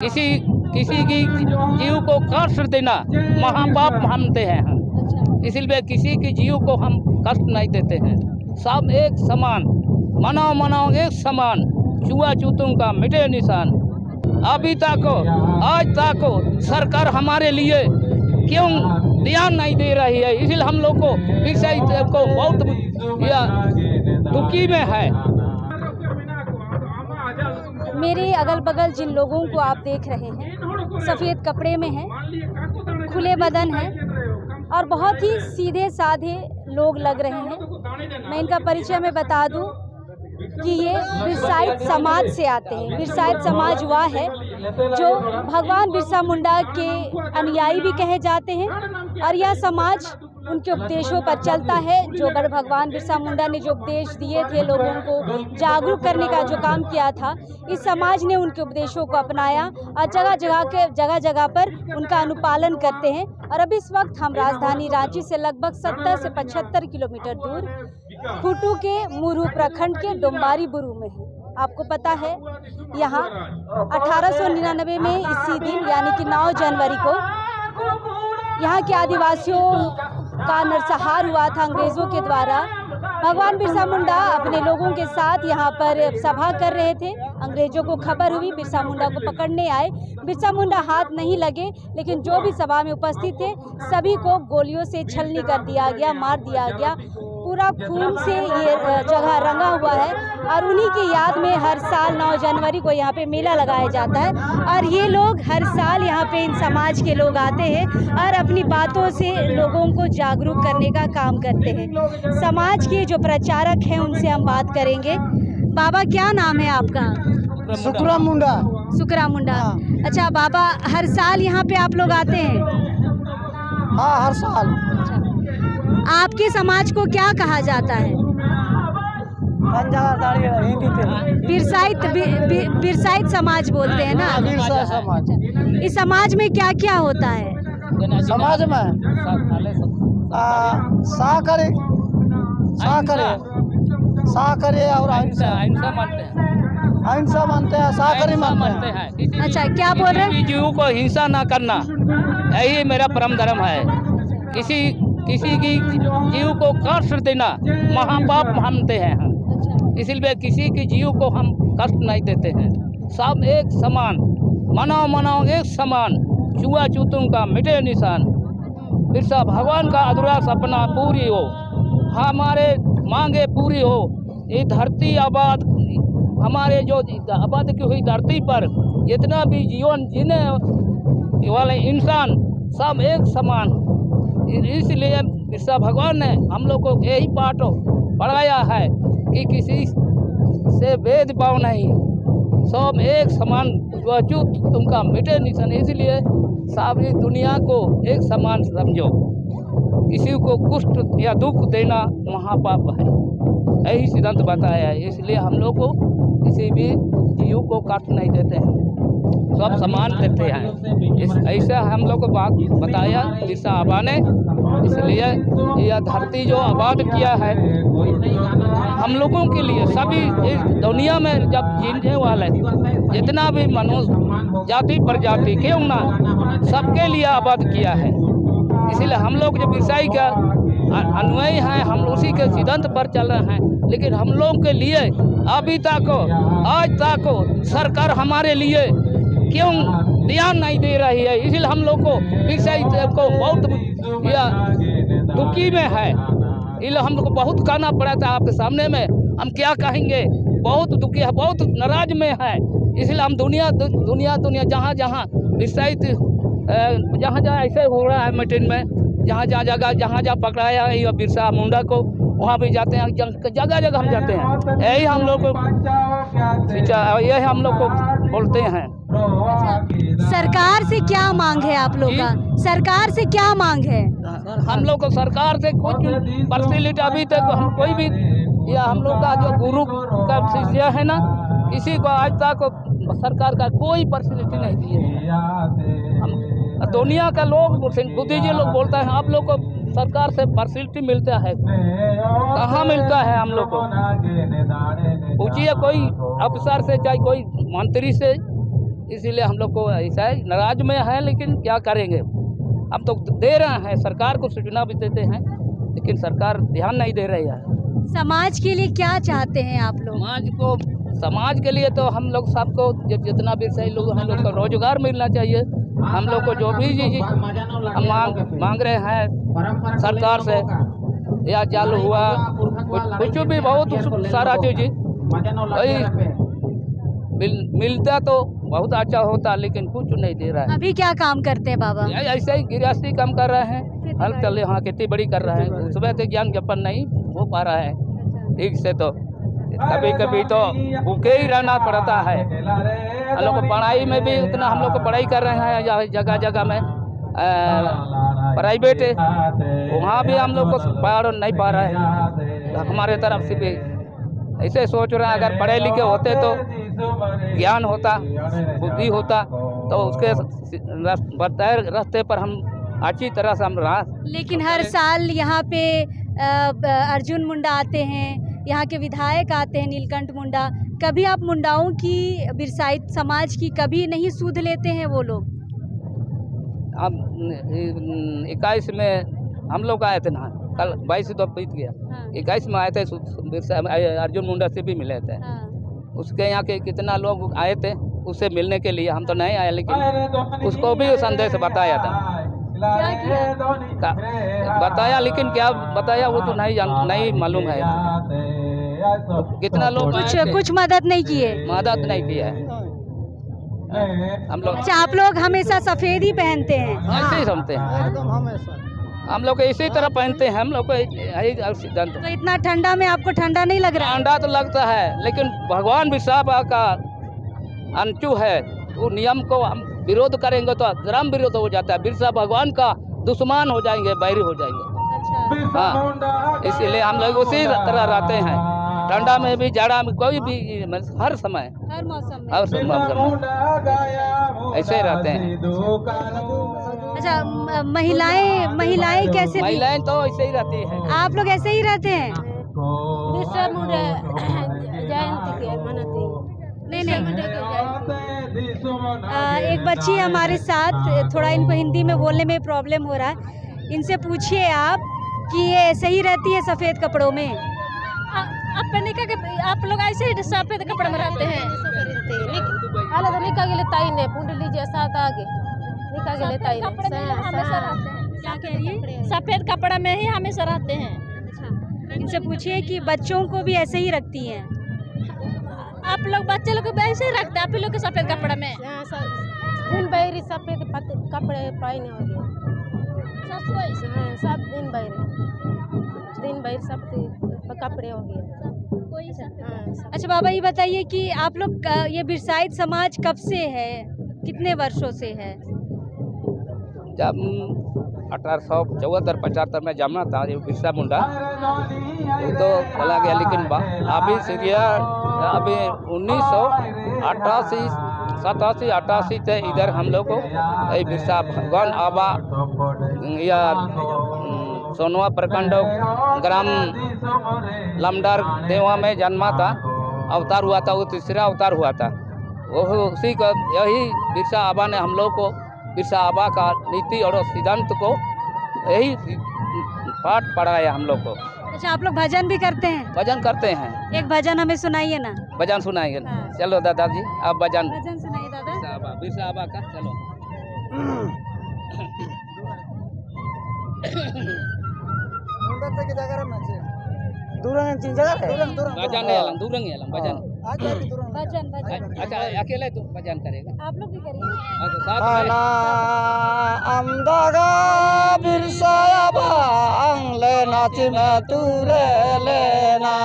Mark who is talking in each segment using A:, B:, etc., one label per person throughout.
A: किसी किसी की जीव को कष्ट देना महापाप मानते हैं हम। इसलिए किसी की जीव को हम कष्ट नहीं देते हैं। सब एक समान, मनाओ मनाओ एक समान, छुआछूतों का मिटे निशान। अभी तक आज तक सरकार हमारे लिए क्यों ध्यान नहीं दे रही है, इसलिए हम लोग को विषय को बहुत दुखी में है।
B: मेरे अगल बगल जिन लोगों को आप देख रहे हैं सफ़ेद कपड़े में हैं, खुले बदन हैं और बहुत ही सीधे साधे लोग लग रहे हैं। मैं इनका परिचय में बता दूं कि ये बिरसाइत समाज से आते हैं। बिरसाइत समाज वह है जो भगवान बिरसा मुंडा के अनुयायी भी कहे जाते हैं और यह समाज उनके उपदेशों पर चलता है। जो भगवान बिरसा मुंडा ने जो उपदेश दिए थे, लोगों को जागरूक करने का जो काम किया था, इस समाज ने उनके उपदेशों को अपनाया और जगह जगह पर उनका अनुपालन करते हैं। और अभी इस वक्त हम राजधानी रांची से लगभग 70 से 75 किलोमीटर दूर खूंटू के मुरू प्रखंड के डोम्बारी बुरू में है। आपको पता है यहाँ 1899 में इसी दिन यानी कि 9 जनवरी को यहाँ के आदिवासियों का नरसंहार हुआ था अंग्रेज़ों के द्वारा। भगवान बिरसा मुंडा अपने लोगों के साथ यहाँ पर सभा कर रहे थे। अंग्रेज़ों को खबर हुई, बिरसा मुंडा को पकड़ने आए। बिरसा मुंडा हाथ नहीं लगे, लेकिन जो भी सभा में उपस्थित थे सभी को गोलियों से छलनी कर दिया गया, मार दिया गया। पूरा खून से ये जगह रंगा हुआ है और उन्हीं की याद में हर साल 9 जनवरी को यहाँ पे मेला लगाया जाता है। और ये लोग हर साल यहाँ पे इन समाज के लोग आते हैं और अपनी बातों से लोगों को जागरूक करने का काम करते हैं। समाज के जो प्रचारक हैं उनसे हम बात करेंगे। बाबा, क्या नाम है आपका?
C: सुखराम मुंडा।
B: सुखराम मुंडा। अच्छा बाबा, हर साल यहाँ पे आप लोग आते हैं?
C: हाँ, हर साल।
B: आपके समाज को क्या कहा जाता है? बिरसाइत समाज बोलते हैं ना।
C: बिरसा समाज।
B: इस समाज में क्या क्या होता है?
C: समाज में साकरे और
A: अहिंसा मानते हैं।
C: अहिंसा मानते हैं, साकरे मानते हैं।
B: अच्छा, क्या बोल रहे हैं?
A: जीव को हिंसा ना करना, यही मेरा परम धर्म है। किसी की जीव को कष्ट देना महापाप मानते हैं हम। इसलिए किसी की जीव को हम कष्ट नहीं देते हैं। सब एक समान, मनाओ मनाओ एक समान, छुआछूतों का मिटे निशान। बिरसा भगवान का अधूरा सपना पूरी हो, हमारे मांगे पूरी हो। ये धरती आबाद, हमारे जो आबाद की हुई धरती पर जितना भी जीवन जीने वाले इंसान सब एक समान। इसलिए बिरसा भगवान ने हम लोग को यही पाठ पढ़ाया है कि किसी से भेदभाव नहीं, सब एक समान, छुआछूत तुमका मिटे निशान। इसलिए सारी दुनिया को एक समान समझो। किसी को कष्ट या दुख देना महापाप है, यही सिद्धांत बताया है। इसलिए हम लोग को किसी भी जीव को कष्ट नहीं देते हैं, सब समान देते हैं। ऐसे हम लोग को बात बताया बिरसा आबा ने। इसलिए यह धरती जो आबाद किया है हम लोगों के लिए, सभी इस दुनिया में जब जीने वाले जितना भी मनुष्य जाति प्रजाति क्यों ना, सबके लिए आबाद किया है। इसलिए हम लोग जो बिरसाई का अनुयायी हैं, हम उसी के सिद्धांत पर चल रहे हैं। लेकिन हम लोग के लिए अभी तक आज तक सरकार हमारे लिए क्यों ध्यान नहीं दे रही है, इसलिए हम लोग को बिरसाई को बहुत दुखी में है। इसलिए हम लोग को बहुत कहना पड़ा था आपके सामने में, हम क्या कहेंगे, बहुत दुखी है, बहुत नाराज में है। इसलिए हम दुनिया जहाँ जहाँ बिरसाई जहाँ ऐसे हो रहा है मीटिंग में, जहाँ पकड़ाया है बिरसा मुंडा को, वहाँ भी जाते हैं, जगह हम जाते हैं। यही हम लोग को बोलते हैं।
B: सरकार से क्या मांग है आप लोग का? सरकार से क्या मांग है?
A: हम लोग को सरकार से कुछ फैसिलिटी अभी तक हम कोई भी, या हम लोग का जो गुरु का शिष्य है ना, किसी को आज तक सरकार का कोई फैसिलिटी नहीं दी है। हम दुनिया का लोग, बुद्धिजीवी लोग बोलता है आप लोग को सरकार से फैसिलिटी मिलता है, कहाँ मिलता है हम लोग को? पूछिए कोई अफसर से, चाहे कोई मंत्री से, इसीलिए हम लोग को ऐसा है, नाराज में है, लेकिन क्या करेंगे। हम तो दे रहे हैं, सरकार को सूचना भी देते हैं, लेकिन सरकार ध्यान नहीं दे रही है।
B: समाज के लिए क्या चाहते हैं आप लोग?
A: समाज के लिए तो हम लोग सबको जितना भी सही लोग हैं, लोग को रोजगार मिलना चाहिए। हम लोग को जो भी चीज हम मांग रहे हैं सरकार से, या चालू हुआ कुछ भी बहुत सारा चीज मिलता तो बहुत अच्छा होता, लेकिन कुछ नहीं दे रहा है।
B: अभी क्या काम करते हैं बाबा?
A: ऐसे ही गृहस्थी काम कर रहे हैं, हल चले, हाँ खेती बड़ी कर रहे हैं। उसमें तो ज्ञान ज्ञापन नहीं हो पा रहा है ठीक से, तो कभी कभी तो भूखे ही रहना पड़ता है। हम लोग को पढ़ाई में भी उतना, हम लोग को पढ़ाई कर रहे हैं जगह जगह में प्राइवेट, वहाँ भी हम लोग को पढ़ नहीं पा रहे हैं। हमारे तरफ से भी ऐसे सोच रहे हैं, अगर पढ़े लिखे होते तो ज्ञान होता, बुद्धि होता, तो उसके बताए रास्ते पर हम अच्छी तरह से हम रहा।
B: लेकिन हर साल यहाँ पे अर्जुन मुंडा आते हैं, यहाँ के विधायक आते हैं नीलकंठ मुंडा। कभी आप मुंडाओं की, बिरसाई समाज की कभी नहीं सूद लेते हैं वो लोग?
A: हम 21 में हम लोग आए थे ना, कल 22 तो बीत गया, 21 में आए थे, अर्जुन मुंडा से भी मिले थे। उसके यहाँ के कितना लोग आए थे उससे मिलने के लिए, हम तो नहीं आए, लेकिन उसको भी संदेश बताया था।
B: क्या किया?
A: बताया, लेकिन क्या बताया वो तो नहीं मालूम है। कितना लोग
B: कुछ मदद नहीं किए?
A: मदद नहीं किया है हम लोग।
B: अच्छा, आप लोग हमेशा सफेद ही पहनते हैं?
A: ऐसे ही समझते हैं,
C: एकदम हमेशा
A: हम लोग इसी तरह पहनते हैं। हम लोग को यही सिद्धांत।
B: तो इतना ठंडा में आपको ठंडा नहीं लग रहा?
A: ठंडा तो लगता है, लेकिन भगवान बिरसा का अंचू है, वो नियम को हम विरोध करेंगे तो धर्म विरोध हो जाता है। बिरसा भगवान का दुश्मन हो जाएंगे, बैरी हो जाएंगे।
B: अच्छा,
A: हाँ, इसीलिए हम लोग उसी तरह रहते हैं, ठंडा में भी, जाड़ा में, कोई भी, हर समय,
B: हर मौसम में।
A: हर मौसम ऐसे ही रहते हैं।
B: अच्छा, महिलाएं कैसे?
A: महिलाएं तो ऐसे ही रहती है।
B: आप लोग ऐसे ही रहते हैं? नहीं, एक बच्ची है हमारे साथ, थोड़ा इनको हिंदी में बोलने में प्रॉब्लम हो रहा है। इनसे पूछिए आप कि ये ऐसे ही रहती है सफ़ेद कपड़ों में?
D: आप लोग ऐसे ही सफेद कपड़े में रहते हैं?
B: क्या कह रही है?
D: सफेद कपड़ा में ही हमेशा रहते हैं।
B: अच्छा, इनसे पूछिए कि बच्चों को भी ऐसे ही रखती हैं?
D: आप लोग बच्चे लोग को ऐसे ही रखते हैं? आप लोग के सफेद कपड़ा में
E: दिन भर सफेद कपड़े पहने हो गए, सब दिन भर सब कपड़े हो गए।
B: अच्छा बाबा, ये बताइए कि आप लोग ये बिरसाई समाज कब से है, कितने वर्षों से है?
A: जब 1874-75 में जमा था ये बिरसा मुंडा, वो तो चला गया, लेकिन अभी सीरिया अभी 1988 से इधर हम लोग को बिरसा भगवान आबा या सोनवा प्रखंड ग्राम लमडार देवा में जन्मा था, अवतार हुआ था, वो तीसरा अवतार हुआ था। वो उसी का यही बिरसा आबा ने हम लोग को, बिरसा आबा का नीति और सिद्धांत को यही पाठ पढ़ाया हम लोग को।
B: अच्छा, आप लोग भजन भी करते हैं?
A: भजन करते हैं।
B: एक भजन हमें सुनाइए ना।
A: भजन सुनाएंगे?
B: हाँ।
A: चलो दादाजी, आप भजन
B: सुनाइए दादा।
A: बिरसा आबा का, चलो। भजन अच्छा, अकेले तू भजन करेगा?
B: आप लोग भी करिए।
A: अच्छा, साथ में।
C: अमदागा बिरसाया बांगले नाची में तूरे लेना,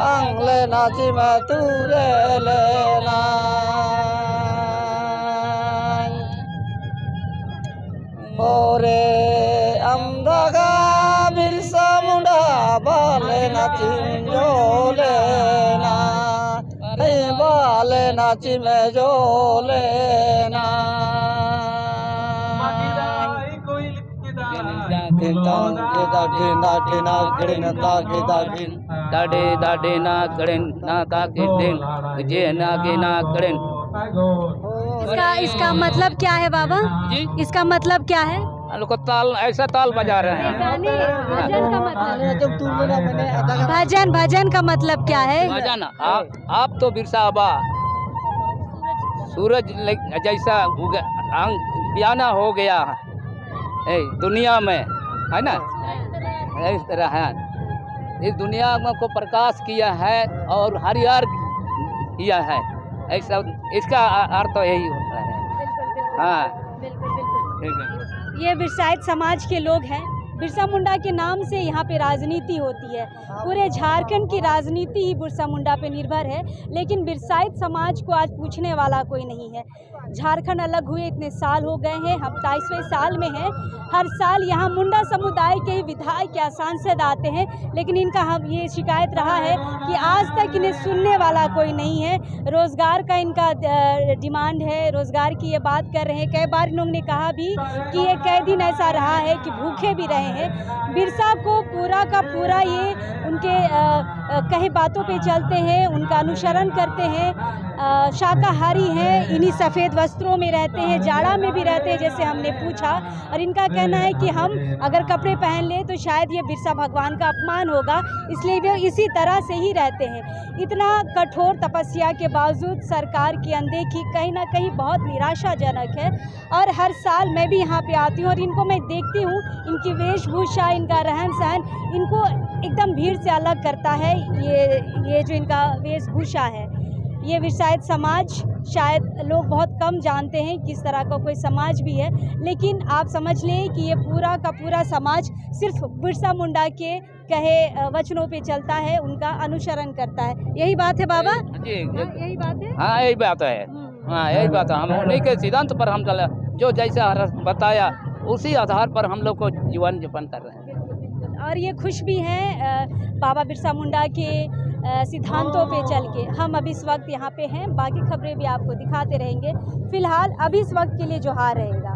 C: आंगले नाची में तूरे लेना। ओरे अमदागा बिरसा मुंडा बाले नाची जो लेना, बाले नाची में जो लेना।
A: दाडे दाडे ना करें ना ताके दिन जे ना के ना करें
B: इसका मतलब क्या है बाबा?
A: जी
B: इसका मतलब क्या है?
A: हम लोग को ताल ऐसा ताल बजा रहे हैं।
B: गाने भजन का मतलब,
C: जब तुम मेरा मैंने अदा करा
B: भजन का मतलब क्या है?
A: भजन आप तो बिरसा आबा सूरज जैसा बयाना हो गया है दुनिया में, है ना? इस तरह है, इस दुनिया में को प्रकाश किया है और हरियर किया है, ऐसा इसका अर्थ तो यही होता है। हाँ ठीक है।
B: ये बिरसाइत समाज के लोग हैं। बिरसा मुंडा के नाम से यहाँ पे राजनीति होती है। पूरे झारखंड की राजनीति ही बिरसा मुंडा पे निर्भर है, लेकिन बिरसाइत समाज को आज पूछने वाला कोई नहीं है। झारखंड अलग हुए इतने साल हो गए हैं, हम 27वें साल में हैं। हर साल यहाँ मुंडा समुदाय के ही विधायक या सांसद आते हैं, लेकिन इनका हम ये शिकायत रहा है कि आज तक इन्हें सुनने वाला कोई नहीं है। रोज़गार का इनका डिमांड है, रोज़गार की ये बात कर रहे हैं। कई बार इन्होंने कहा भी कि ये कई दिन ऐसा रहा है कि भूखे भी रहे हैं। बिरसा को पूरा का पूरा ये उनके कई बातों पे चलते हैं, उनका अनुसरण करते हैं, शाकाहारी हैं, इन्हीं सफ़ेद वस्त्रों में रहते हैं, जाड़ा में भी रहते हैं जैसे हमने पूछा। और इनका कहना है कि हम अगर कपड़े पहन लें तो शायद ये बिरसा भगवान का अपमान होगा, इसलिए वे इसी तरह से ही रहते हैं। इतना कठोर तपस्या के बावजूद सरकार की अनदेखी कहीं ना कहीं बहुत निराशाजनक है। और हर साल मैं भी यहाँ पे आती हूँ और इनको मैं देखती हूँ, इनकी वेशभूषा, इनका रहन सहन इनको एकदम भीड़ से अलग करता है। ये जो इनका वेशभूषा है, ये बिरसाइत समाज शायद लोग बहुत कम जानते हैं किस तरह का कोई समाज भी है, लेकिन आप समझ लें कि ये पूरा का पूरा समाज सिर्फ बिरसा मुंडा के कहे वचनों पे चलता है, उनका अनुसरण करता है। यही बात है बाबा?
A: जी
B: यही बात है।
A: हाँ यही बात है। हाँ यही बात है। हम उन्हीं के सिद्धांत पर हम चला, जो जैसा बताया उसी आधार पर हम लोग को जीवन यापन कर रहे हैं।
B: और ये खुश भी हैं बाबा बिरसा मुंडा के सिद्धांतों पे चल के। हम अभी इस वक्त यहाँ पे हैं, बाकी खबरें भी आपको दिखाते रहेंगे। फिलहाल अभी इस वक्त के लिए जोहार रहेगा।